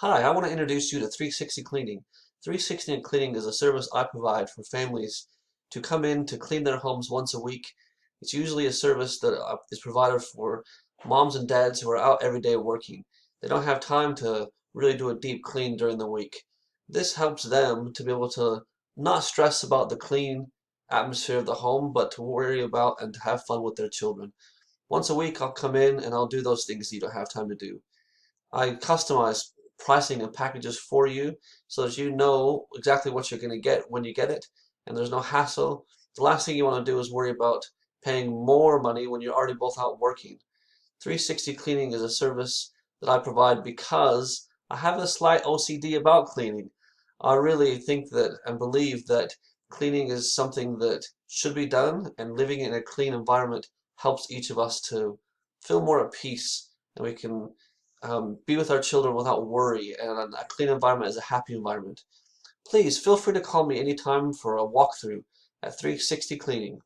Hi, I want to introduce you to 360 Cleaning. 360 Cleaning is a service I provide for families to come in to clean their homes once a week. It's usually a service that is provided for moms and dads who are out every day working. They don't have time to really do a deep clean during the week. This helps them to be able to not stress about the clean atmosphere of the home, but to worry about and to have fun with their children. Once a week, I'll come in and I'll do those things that you don't have time to do. I customize pricing and packages for you so that you know exactly what you're going to get when you get it, and there's no hassle. The last thing you want to do is worry about paying more money when you're already both out working. 360 Cleaning is a service that I provide because I have a slight OCD about cleaning. I really think that and believe that cleaning is something that should be done, and living in a clean environment helps each of us to feel more at peace, and we can be with our children without worry, and a clean environment is a happy environment. Please feel free to call me anytime for a walkthrough at 360 Cleaning.